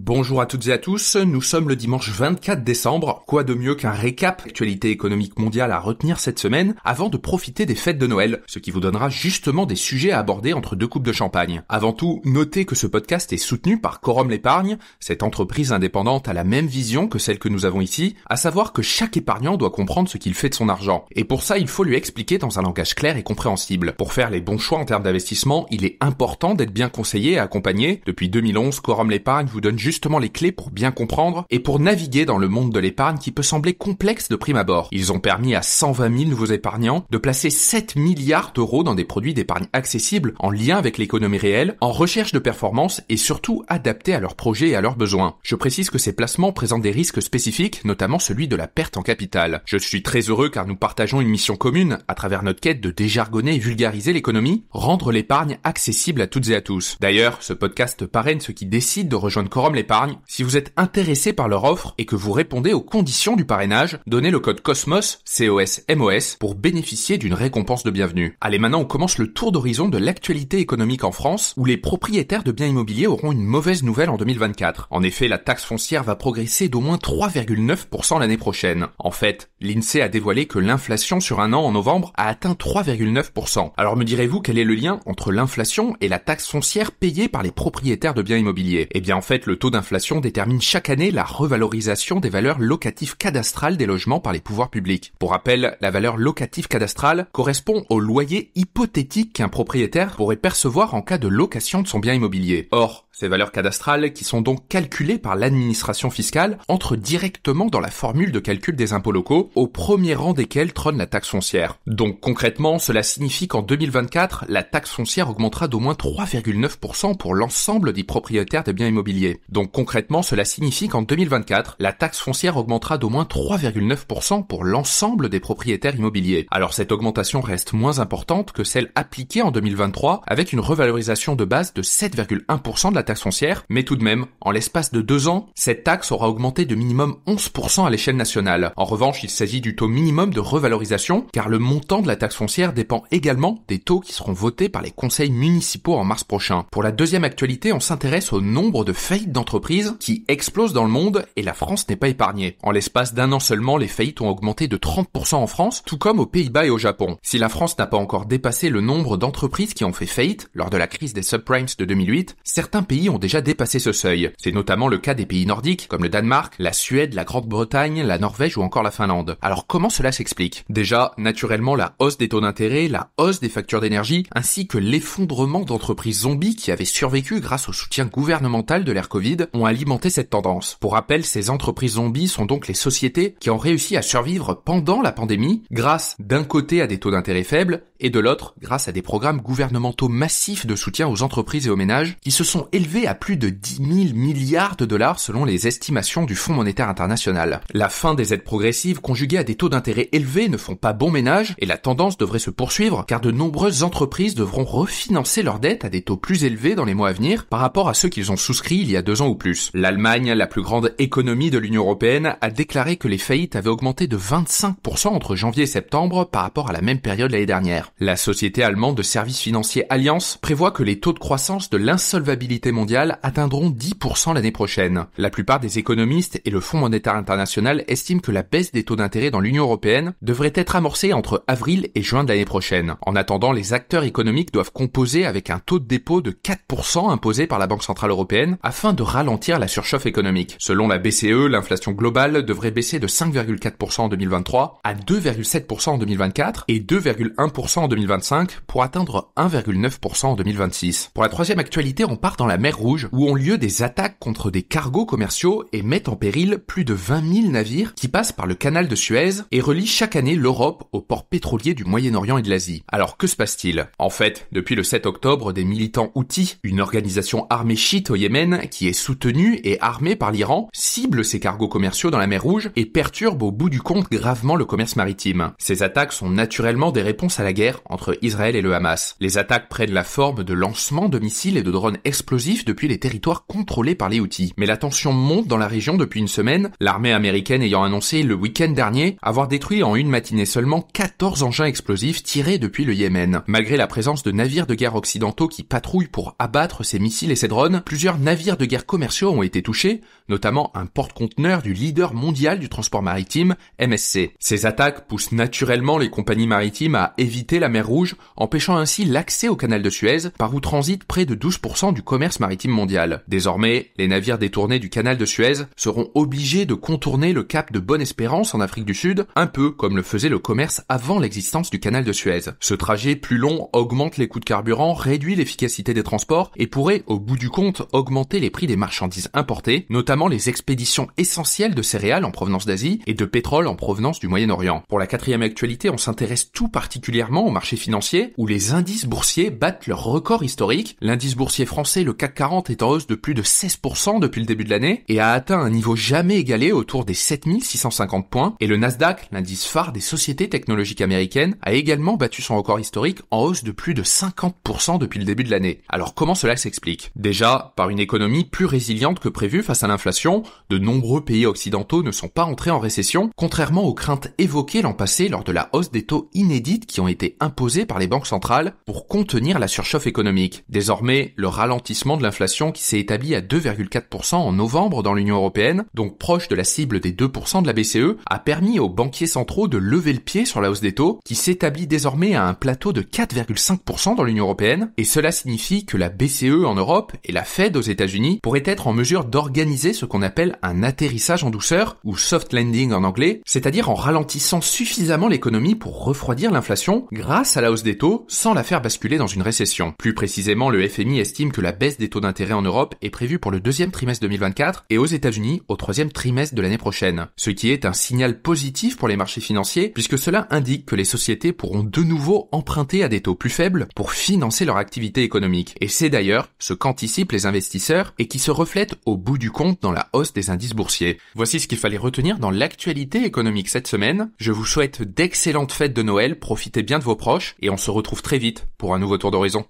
Bonjour à toutes et à tous, nous sommes le dimanche 24 décembre. Quoi de mieux qu'un récap d'actualité économique mondiale à retenir cette semaine avant de profiter des fêtes de Noël, ce qui vous donnera justement des sujets à aborder entre deux coupes de champagne. Avant tout, notez que ce podcast est soutenu par Quorum l'Épargne. Cette entreprise indépendante a la même vision que celle que nous avons ici, à savoir que chaque épargnant doit comprendre ce qu'il fait de son argent. Et pour ça, il faut lui expliquer dans un langage clair et compréhensible. Pour faire les bons choix en termes d'investissement, il est important d'être bien conseillé et accompagné. Depuis 2011, Quorum l'Épargne vous donne justement les clés pour bien comprendre et pour naviguer dans le monde de l'épargne qui peut sembler complexe de prime abord. Ils ont permis à 120 000 nouveaux épargnants de placer 7 milliards d'euros dans des produits d'épargne accessibles en lien avec l'économie réelle, en recherche de performance et surtout adaptés à leurs projets et à leurs besoins. Je précise que ces placements présentent des risques spécifiques, notamment celui de la perte en capital. Je suis très heureux car nous partageons une mission commune à travers notre quête de déjargonner et vulgariser l'économie, rendre l'épargne accessible à toutes et à tous. D'ailleurs, ce podcast parraine ceux qui décident de rejoindre Quorum l'Épargne. Si vous êtes intéressé par leur offre et que vous répondez aux conditions du parrainage, donnez le code COSMOS, COSMOS, pour bénéficier d'une récompense de bienvenue. Allez, maintenant on commence le tour d'horizon de l'actualité économique en France, où les propriétaires de biens immobiliers auront une mauvaise nouvelle en 2024. En effet, la taxe foncière va progresser d'au moins 3,9% l'année prochaine. En fait, l'INSEE a dévoilé que l'inflation sur un an en novembre a atteint 3,9%. Alors me direz-vous quel est le lien entre l'inflation et la taxe foncière payée par les propriétaires de biens immobiliers? Eh bien en fait, le taux d'inflation détermine chaque année la revalorisation des valeurs locatives cadastrales des logements par les pouvoirs publics. Pour rappel, la valeur locative cadastrale correspond au loyer hypothétique qu'un propriétaire pourrait percevoir en cas de location de son bien immobilier. Or, ces valeurs cadastrales, qui sont donc calculées par l'administration fiscale, entrent directement dans la formule de calcul des impôts locaux, au premier rang desquels trône la taxe foncière. Donc concrètement, cela signifie qu'en 2024, la taxe foncière augmentera d'au moins 3,9% pour l'ensemble des propriétaires de biens immobiliers. Donc concrètement, cela signifie qu'en 2024, la taxe foncière augmentera d'au moins 3,9% pour l'ensemble des propriétaires immobiliers. Alors cette augmentation reste moins importante que celle appliquée en 2023, avec une revalorisation de base de 7,1% de la taxe foncière, mais tout de même, en l'espace de 2 ans, cette taxe aura augmenté de minimum 11% à l'échelle nationale. En revanche, il s'agit du taux minimum de revalorisation, car le montant de la taxe foncière dépend également des taux qui seront votés par les conseils municipaux en mars prochain. Pour la deuxième actualité, on s'intéresse au nombre de faillites d'entreprises qui explosent dans le monde, et la France n'est pas épargnée. En l'espace d'un an seulement, les faillites ont augmenté de 30% en France, tout comme aux Pays-Bas et au Japon. Si la France n'a pas encore dépassé le nombre d'entreprises qui ont fait faillite lors de la crise des subprimes de 2008, certains pays ont déjà dépassé ce seuil. C'est notamment le cas des pays nordiques, comme le Danemark, la Suède, la Grande-Bretagne, la Norvège ou encore la Finlande. Alors comment cela s'explique? Déjà, naturellement, la hausse des taux d'intérêt, la hausse des factures d'énergie, ainsi que l'effondrement d'entreprises zombies qui avaient survécu grâce au soutien gouvernemental de l'ère Covid, ont alimenté cette tendance. Pour rappel, ces entreprises zombies sont donc les sociétés qui ont réussi à survivre pendant la pandémie, grâce d'un côté à des taux d'intérêt faibles, et de l'autre, grâce à des programmes gouvernementaux massifs de soutien aux entreprises et aux ménages, qui se sont élevés à plus de 10 000 milliards de dollars selon les estimations du Fonds monétaire international. La fin des aides progressives conjuguées à des taux d'intérêt élevés ne font pas bon ménage, et la tendance devrait se poursuivre, car de nombreuses entreprises devront refinancer leurs dettes à des taux plus élevés dans les mois à venir par rapport à ceux qu'ils ont souscrits il y a 2 ans ou plus. L'Allemagne, la plus grande économie de l'Union européenne, a déclaré que les faillites avaient augmenté de 25% entre janvier et septembre par rapport à la même période l'année dernière. La société allemande de services financiers Allianz prévoit que les taux de croissance de l'insolvabilité mondiale atteindront 10% l'année prochaine. La plupart des économistes et le Fonds monétaire international estiment que la baisse des taux d'intérêt dans l'Union européenne devrait être amorcée entre avril et juin de l'année prochaine. En attendant, les acteurs économiques doivent composer avec un taux de dépôt de 4% imposé par la Banque centrale européenne afin de ralentir la surchauffe économique. Selon la BCE, l'inflation globale devrait baisser de 5,4% en 2023 à 2,7% en 2024 et 2,1% en 2025 pour atteindre 1,9% en 2026. Pour la troisième actualité, on part dans la mer Rouge où ont lieu des attaques contre des cargos commerciaux et mettent en péril plus de 20 000 navires qui passent par le canal de Suez et relient chaque année l'Europe aux ports pétroliers du Moyen-Orient et de l'Asie. Alors que se passe-t-il? En fait, depuis le 7 octobre, des militants Houthis, une organisation armée chiite au Yémen qui est soutenue et armée par l'Iran, ciblent ces cargos commerciaux dans la mer Rouge et perturbent au bout du compte gravement le commerce maritime. Ces attaques sont naturellement des réponses à la guerre entre Israël et le Hamas. Les attaques prennent la forme de lancements de missiles et de drones explosifs depuis les territoires contrôlés par les Houthis. Mais la tension monte dans la région depuis une semaine, l'armée américaine ayant annoncé le week-end dernier avoir détruit en une matinée seulement 14 engins explosifs tirés depuis le Yémen. Malgré la présence de navires de guerre occidentaux qui patrouillent pour abattre ces missiles et ces drones, plusieurs navires de guerre commerciaux commerciaux ont été touchés, notamment un porte-conteneur du leader mondial du transport maritime, MSC. Ces attaques poussent naturellement les compagnies maritimes à éviter la mer Rouge, empêchant ainsi l'accès au canal de Suez, par où transite près de 12% du commerce maritime mondial. Désormais, les navires détournés du canal de Suez seront obligés de contourner le cap de Bonne-Espérance en Afrique du Sud, un peu comme le faisait le commerce avant l'existence du canal de Suez. Ce trajet plus long augmente les coûts de carburant, réduit l'efficacité des transports et pourrait, au bout du compte, augmenter les prix des marchandises importées, notamment les expéditions essentielles de céréales en provenance d'Asie et de pétrole en provenance du Moyen-Orient. Pour la quatrième actualité, on s'intéresse tout particulièrement aux marchés financiers, où les indices boursiers battent leur record historique. L'indice boursier français, le CAC 40, est en hausse de plus de 16% depuis le début de l'année et a atteint un niveau jamais égalé autour des 7650 points. Et le Nasdaq, l'indice phare des sociétés technologiques américaines, a également battu son record historique en hausse de plus de 50% depuis le début de l'année. Alors comment cela s'explique? Déjà, par une économie plus résiliente que prévu face à l'inflation, de nombreux pays occidentaux ne sont pas entrés en récession, contrairement aux craintes évoquées l'an passé lors de la hausse des taux inédites qui ont été imposés par les banques centrales pour contenir la surchauffe économique. Désormais, le ralentissement de l'inflation qui s'est établi à 2,4% en novembre dans l'Union européenne, donc proche de la cible des 2% de la BCE, a permis aux banquiers centraux de lever le pied sur la hausse des taux, qui s'établit désormais à un plateau de 4,5% dans l'Union européenne, et cela signifie que la BCE en Europe et la Fed aux États-Unis pourraient être en mesure d'organiser ce qu'on appelle un atterrissage en douceur, ou soft landing en anglais, c'est-à-dire en ralentissant suffisamment l'économie pour refroidir l'inflation grâce à la hausse des taux sans la faire basculer dans une récession. Plus précisément, le FMI estime que la baisse des taux d'intérêt en Europe est prévue pour le deuxième trimestre 2024 et aux États-Unis au troisième trimestre de l'année prochaine. Ce qui est un signal positif pour les marchés financiers puisque cela indique que les sociétés pourront de nouveau emprunter à des taux plus faibles pour financer leur activité économique. Et c'est d'ailleurs ce qu'anticipent les investisseurs et qui se reflète au bout du compte dans la hausse des indices boursiers. Voici ce qu'il fallait retenir dans l'actualité économique cette semaine. Je vous souhaite d'excellentes fêtes de Noël, profitez bien de vos proches et on se retrouve très vite pour un nouveau tour d'horizon.